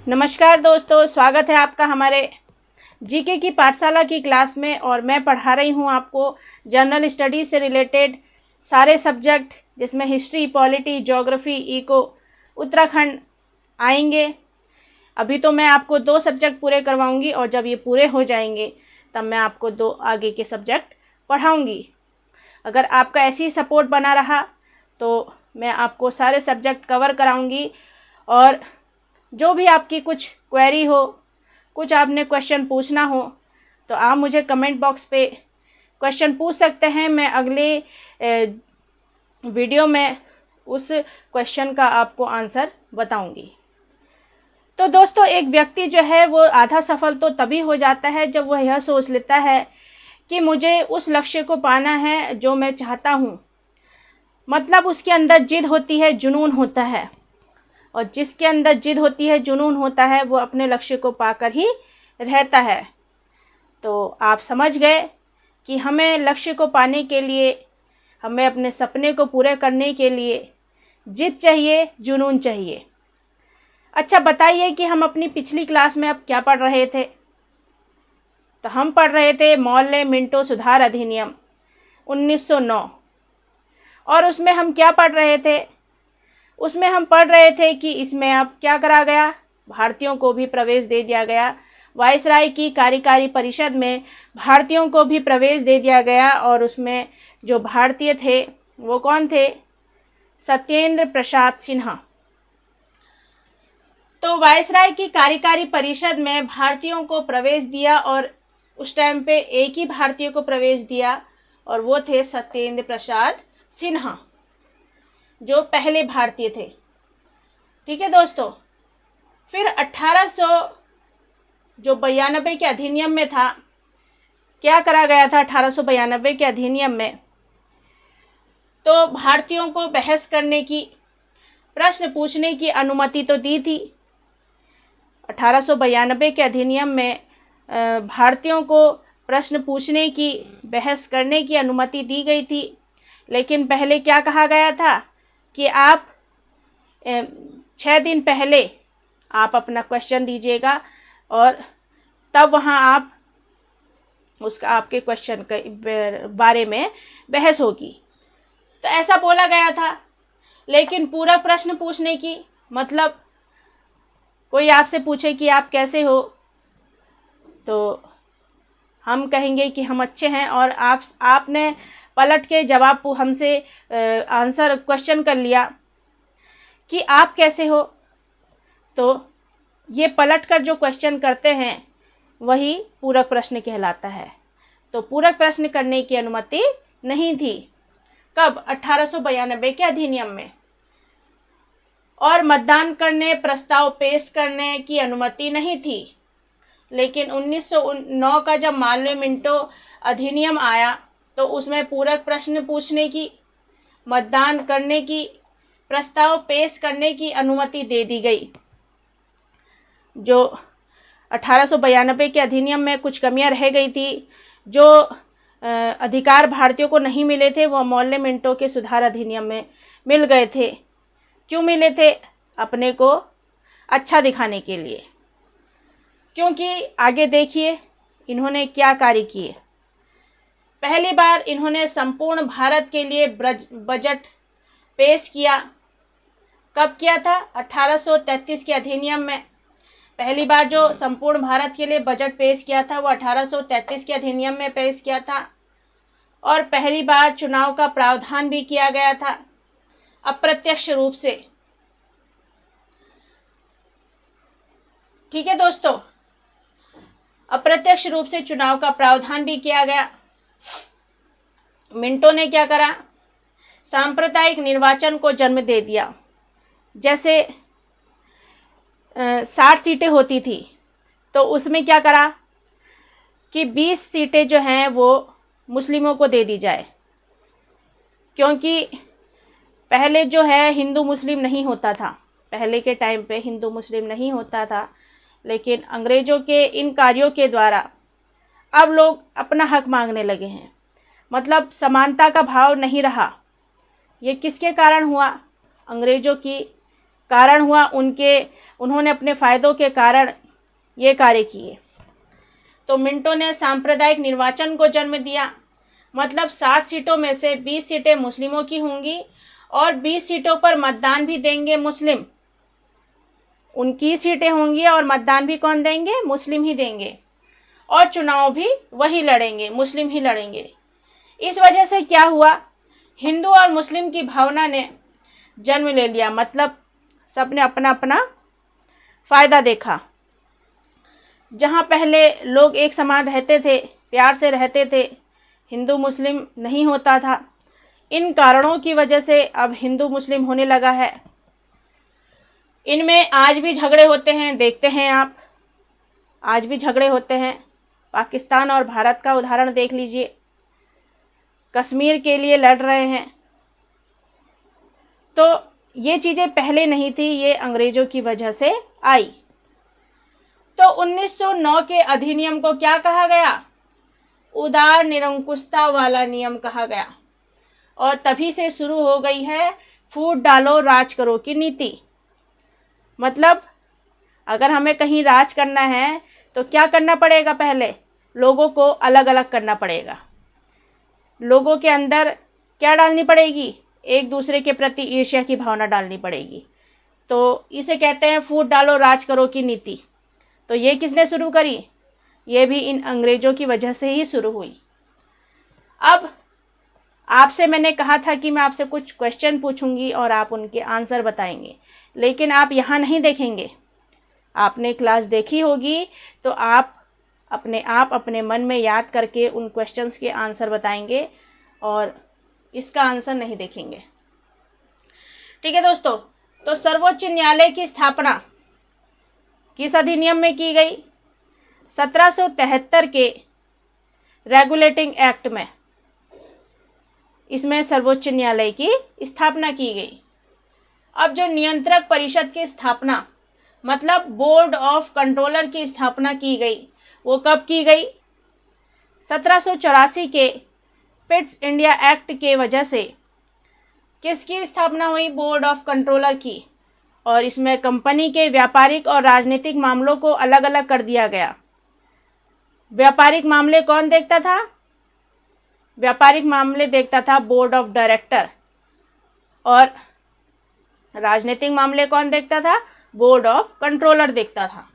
नमस्कार दोस्तों, स्वागत है आपका हमारे जीके की पाठशाला की क्लास में। और मैं पढ़ा रही हूँ आपको जनरल स्टडीज़ से रिलेटेड सारे सब्जेक्ट, जिसमें history, polity, geography, eco, Uttarakhand आएंगे। अभी तो मैं आपको 2 सब्जेक्ट पूरे करवाऊंगी और जब ये पूरे हो जाएंगे तब मैं आपको 2 आगे के सब्जेक्ट पढ़ाऊंगी। अगर आपका ऐसे ही सपोर्ट बना रहा तो मैं आपको सारे सब्जेक्ट कवर कराऊंगी। और जो भी आपकी कुछ क्वेरी हो, कुछ आपने क्वेश्चन पूछना हो, तो आप मुझे कमेंट बॉक्स पे क्वेश्चन पूछ सकते हैं। मैं अगले वीडियो में उस क्वेश्चन का आपको आंसर बताऊंगी। तो दोस्तों, एक व्यक्ति जो है वो आधा सफल तो तभी हो जाता है जब वह यह सोच लेता है कि मुझे उस लक्ष्य को पाना है जो मैं चाहता हूँ। मतलब उसके अंदर जिद होती है, जुनून होता है। और जिसके अंदर जिद होती है, जुनून होता है, वो अपने लक्ष्य को पाकर ही रहता है। तो आप समझ गए कि हमें लक्ष्य को पाने के लिए, हमें अपने सपने को पूरे करने के लिए जिद चाहिए, जुनून चाहिए। अच्छा, बताइए कि हम अपनी पिछली क्लास में अब क्या पढ़ रहे थे। तो हम पढ़ रहे थे मौर्य मिंटो सुधार अधिनियम 1909। और उसमें हम क्या पढ़ रहे थे? उसमें हम पढ़ रहे थे कि इसमें अब क्या करा गया, भारतीयों को भी प्रवेश दे दिया गया। वायसराय की कार्यकारी परिषद में भारतीयों को भी प्रवेश दे दिया गया। और उसमें जो भारतीय थे वो कौन थे? सत्येंद्र प्रसाद सिन्हा। तो वायसराय की कार्यकारी परिषद में भारतीयों को प्रवेश दिया और उस टाइम पे एक ही भारतीय को प्रवेश दिया और वो थे सत्येंद्र प्रसाद सिन्हा, जो पहले भारतीय थे। ठीक है दोस्तों। फिर 1892 के अधिनियम में था, क्या करा गया था 1892 के अधिनियम में? तो भारतीयों को बहस करने की, प्रश्न पूछने की अनुमति तो दी थी। 1892 के अधिनियम में भारतीयों को प्रश्न पूछने की, बहस करने की अनुमति दी गई थी। लेकिन पहले क्या कहा गया था कि आप 6 दिन पहले आप अपना क्वेश्चन दीजिएगा और तब वहाँ आप उसका, आपके क्वेश्चन के बारे में बहस होगी। तो ऐसा बोला गया था। लेकिन पूरक प्रश्न पूछने की, मतलब कोई आपसे पूछे कि आप कैसे हो, तो हम कहेंगे कि हम अच्छे हैं, और आपने पलट के जवाब हमसे आंसर क्वेश्चन कर लिया कि आप कैसे हो, तो ये पलट कर जो क्वेश्चन करते हैं वही पूरक प्रश्न कहलाता है। तो पूरक प्रश्न करने की अनुमति नहीं थी। कब? 1892 के अधिनियम में। और मतदान करने, प्रस्ताव पेश करने की अनुमति नहीं थी। लेकिन 1909 का जब मौर्य मिंटो अधिनियम आया तो उसमें पूरक प्रश्न पूछने की, मतदान करने की, प्रस्ताव पेश करने की अनुमति दे दी गई। जो 1892 के अधिनियम में कुछ कमियां रह गई थी, जो अधिकार भारतीयों को नहीं मिले थे, वो मौर्य मिंटो के सुधार अधिनियम में मिल गए थे। क्यों मिले थे? अपने को अच्छा दिखाने के लिए। क्योंकि आगे देखिए इन्होंने क्या कार्य किए। पहली बार इन्होंने संपूर्ण भारत के लिए बजट पेश किया। कब किया था? 1833 के अधिनियम में। पहली बार जो संपूर्ण भारत के लिए बजट पेश किया था वो 1833 के अधिनियम में पेश किया था। और पहली बार चुनाव का प्रावधान भी किया गया था, अप्रत्यक्ष रूप से। ठीक है दोस्तों, अप्रत्यक्ष रूप से चुनाव का प्रावधान भी किया गया। मिंटो ने क्या करा? सांप्रदायिक निर्वाचन को जन्म दे दिया। जैसे 60 सीटें होती थी तो उसमें क्या करा कि 20 सीटें जो हैं वो मुस्लिमों को दे दी जाए। क्योंकि पहले जो है हिंदू मुस्लिम नहीं होता था, पहले के टाइम पे हिंदू मुस्लिम नहीं होता था। लेकिन अंग्रेज़ों के इन कार्यों के द्वारा अब लोग अपना हक मांगने लगे हैं। मतलब समानता का भाव नहीं रहा। ये किसके कारण हुआ? अंग्रेज़ों की कारण हुआ। उनके उन्होंने अपने फ़ायदों के कारण ये कार्य किए। तो मिंटो ने सांप्रदायिक निर्वाचन को जन्म दिया, मतलब 60 सीटों में से 20 सीटें मुस्लिमों की होंगी और 20 सीटों पर मतदान भी देंगे मुस्लिम। उनकी सीटें होंगी और मतदान भी कौन देंगे? मुस्लिम ही देंगे, और चुनाव भी वही लड़ेंगे, मुस्लिम ही लड़ेंगे। इस वजह से क्या हुआ, हिंदू और मुस्लिम की भावना ने जन्म ले लिया, मतलब सबने अपना अपना फ़ायदा देखा। जहाँ पहले लोग एक समान रहते थे, प्यार से रहते थे, हिंदू मुस्लिम नहीं होता था, इन कारणों की वजह से अब हिंदू मुस्लिम होने लगा है। इनमें आज भी झगड़े होते हैं, देखते हैं आप, आज भी झगड़े होते हैं। पाकिस्तान और भारत का उदाहरण देख लीजिए, कश्मीर के लिए लड़ रहे हैं। तो ये चीज़ें पहले नहीं थी, ये अंग्रेज़ों की वजह से आई। तो 1909 के अधिनियम को क्या कहा गया? उदार निरंकुशता वाला नियम कहा गया, और तभी से शुरू हो गई है फूट डालो राज करो की नीति। मतलब अगर हमें कहीं राज करना है तो क्या करना पड़ेगा? पहले लोगों को अलग अलग करना पड़ेगा। लोगों के अंदर क्या डालनी पड़ेगी? एक दूसरे के प्रति ईर्ष्या की भावना डालनी पड़ेगी। तो इसे कहते हैं फूट डालो राज करो की नीति। तो ये किसने शुरू करी? ये भी इन अंग्रेज़ों की वजह से ही शुरू हुई। अब आपसे मैंने कहा था कि मैं आपसे कुछ क्वेश्चन पूछूंगी और आप उनके आंसर बताएंगे, लेकिन आप यहाँ नहीं देखेंगे। आपने क्लास देखी होगी तो आप अपने मन में याद करके उन क्वेश्चंस के आंसर बताएंगे और इसका आंसर नहीं देखेंगे। ठीक है दोस्तों, तो सर्वोच्च न्यायालय की स्थापना किस अधिनियम में की गई? 1773 के रेगुलेटिंग एक्ट में, इसमें सर्वोच्च न्यायालय की स्थापना की गई। अब जो नियंत्रक परिषद की स्थापना, मतलब बोर्ड ऑफ कंट्रोलर की स्थापना की गई, वो कब की गई? 1784 के पिट्स इंडिया एक्ट के वजह से किसकी स्थापना हुई? बोर्ड ऑफ कंट्रोलर की। और इसमें कंपनी के व्यापारिक और राजनीतिक मामलों को अलग अलग कर दिया गया। व्यापारिक मामले कौन देखता था? व्यापारिक मामले देखता था बोर्ड ऑफ डायरेक्टर, और राजनीतिक मामले कौन देखता था? बोर्ड ऑफ कंट्रोलर देखता था।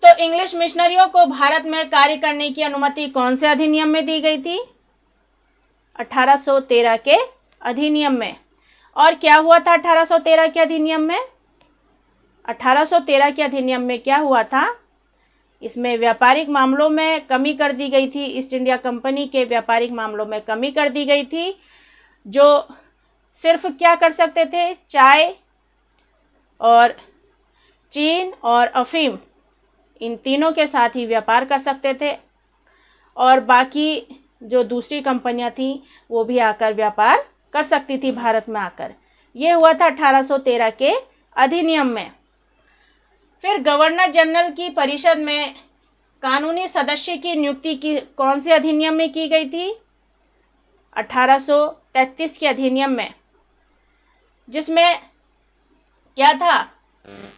तो इंग्लिश मिशनरियों को भारत में कार्य करने की अनुमति कौन से अधिनियम में दी गई थी? 1813 के अधिनियम में। और क्या हुआ था 1813 के अधिनियम में? 1813 के अधिनियम में क्या हुआ था? इसमें व्यापारिक मामलों में कमी कर दी गई थी। ईस्ट इंडिया कंपनी के व्यापारिक मामलों में कमी कर दी गई थी, जो सिर्फ क्या कर सकते थे? चाय और चीन और अफीम, इन तीनों के साथ ही व्यापार कर सकते थे, और बाकी जो दूसरी कंपनियां थीं वो भी आकर व्यापार कर सकती थी भारत में आकर। ये हुआ था 1813 के अधिनियम में। फिर गवर्नर जनरल की परिषद में कानूनी सदस्य की नियुक्ति की कौन से अधिनियम में की गई थी? 1833 के अधिनियम में, जिसमें क्या था?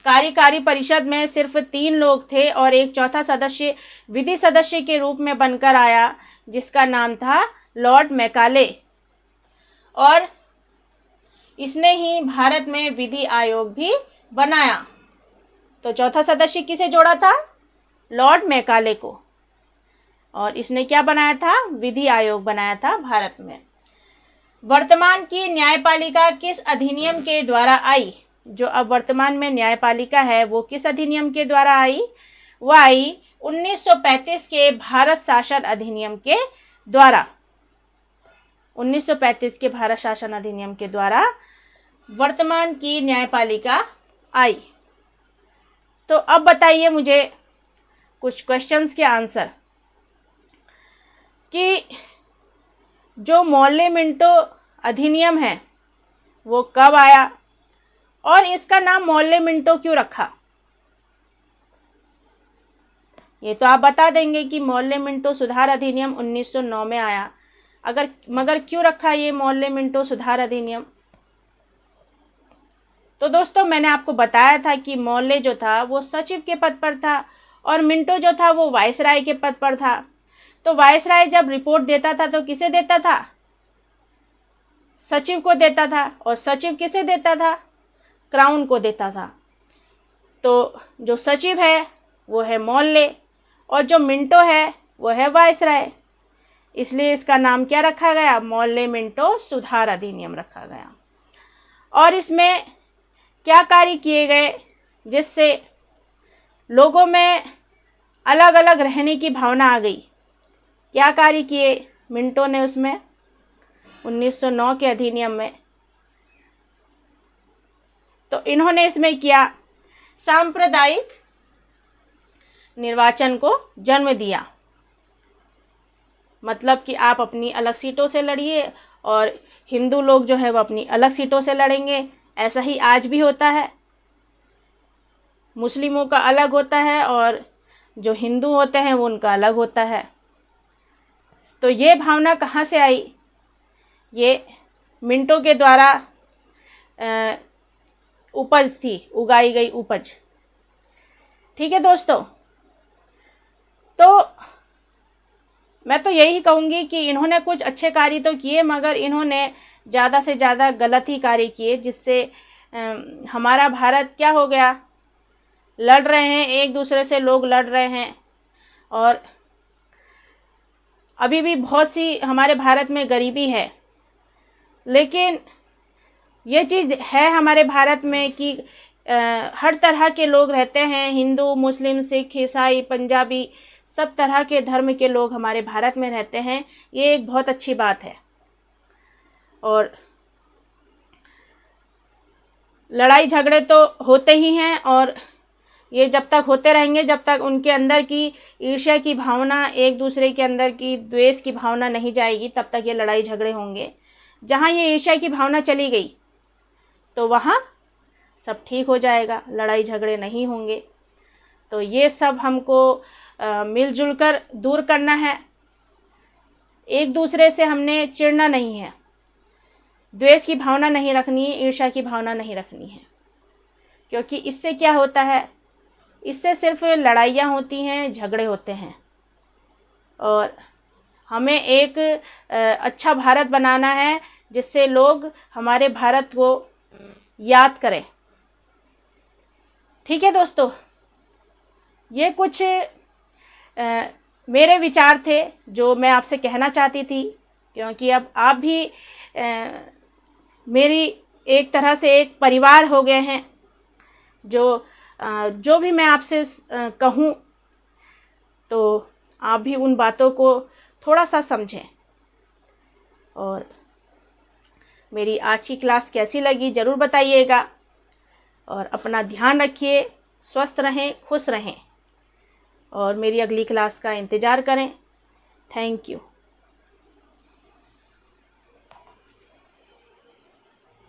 कार्यकारी परिषद में सिर्फ 3 लोग थे और एक चौथा सदस्य विधि सदस्य के रूप में बनकर आया, जिसका नाम था लॉर्ड मैकाले, और इसने ही भारत में विधि आयोग भी बनाया। तो चौथा सदस्य किसे जोड़ा था? लॉर्ड मैकाले को, और इसने क्या बनाया था? विधि आयोग बनाया था भारत में। वर्तमान की न्यायपालिका किस अधिनियम के द्वारा आई? जो अब वर्तमान में न्यायपालिका है वो किस अधिनियम के द्वारा आई? वो आई 1935 के भारत शासन अधिनियम के द्वारा। 1935 के भारत शासन अधिनियम के द्वारा वर्तमान की न्यायपालिका आई। तो अब बताइए मुझे कुछ क्वेश्चंस के आंसर, कि जो मोर्ले मिंटो अधिनियम है वो कब आया और इसका नाम मोर्ले मिंटो क्यों रखा? ये तो आप बता देंगे कि मोर्ले मिंटो सुधार अधिनियम 1909 में आया, मगर क्यों रखा ये मोर्ले मिंटो सुधार अधिनियम? तो दोस्तों मैंने आपको बताया था कि मौर्य जो था वो सचिव के पद पर था और मिंटो जो था वो वायसराय के पद पर था। तो वायसराय जब रिपोर्ट देता था तो किसे देता था? सचिव को देता था। और सचिव किसे देता था? क्राउन को देता था। तो जो सचिव है वो है मौर्य और जो मिंटो है वो है वायसराय। इसलिए इसका नाम क्या रखा गया? मौर्य मिंटो सुधार अधिनियम रखा गया। और इसमें क्या कार्य किए गए जिससे लोगों में अलग अलग रहने की भावना आ गई? क्या कार्य किए मिंटो ने उसमें 1909 के अधिनियम में? तो इन्होंने इसमें किया, सांप्रदायिक निर्वाचन को जन्म दिया। मतलब कि आप अपनी अलग सीटों से लड़िए और हिंदू लोग जो है वो अपनी अलग सीटों से लड़ेंगे। ऐसा ही आज भी होता है, मुस्लिमों का अलग होता है और जो हिंदू होते हैं वो उनका अलग होता है। तो ये भावना कहाँ से आई? ये मिंटो के द्वारा उपज थी, उगाई गई उपज। ठीक है दोस्तों, तो मैं तो यही कहूँगी कि इन्होंने कुछ अच्छे कार्य तो किए मगर इन्होंने ज़्यादा से ज़्यादा गलत ही कार्य किए, जिससे हमारा भारत क्या हो गया? लड़ रहे हैं, एक दूसरे से लोग लड़ रहे हैं। और अभी भी बहुत सी हमारे भारत में गरीबी है। लेकिन ये चीज़ है हमारे भारत में कि हर तरह के लोग रहते हैं, हिंदू, मुस्लिम, सिख, ईसाई, पंजाबी, सब तरह के धर्म के लोग हमारे भारत में रहते हैं। ये एक बहुत अच्छी बात है। और लड़ाई झगड़े तो होते ही हैं और ये जब तक होते रहेंगे, जब तक उनके अंदर की ईर्ष्या की भावना, एक दूसरे के अंदर की द्वेष की भावना नहीं जाएगी, तब तक ये लड़ाई झगड़े होंगे। जहाँ ये ईर्ष्या की भावना चली गई तो वहाँ सब ठीक हो जाएगा, लड़ाई झगड़े नहीं होंगे। तो ये सब हमको मिलजुल कर दूर करना है। एक दूसरे से हमने चिढ़ना नहीं है, द्वेष की भावना नहीं रखनी है, ईर्ष्या की भावना नहीं रखनी है। क्योंकि इससे क्या होता है? इससे सिर्फ लड़ाइयाँ होती हैं, झगड़े होते हैं। और हमें एक अच्छा भारत बनाना है जिससे लोग हमारे भारत को याद करें। ठीक है दोस्तों, ये कुछ मेरे विचार थे जो मैं आपसे कहना चाहती थी। क्योंकि अब आप भी मेरी एक तरह से एक परिवार हो गए हैं। जो भी मैं आपसे कहूँ तो आप भी उन बातों को थोड़ा सा समझें। और मेरी आज की क्लास कैसी लगी ज़रूर बताइएगा। और अपना ध्यान रखिए, स्वस्थ रहें, खुश रहें और मेरी अगली क्लास का इंतज़ार करें। Thank you.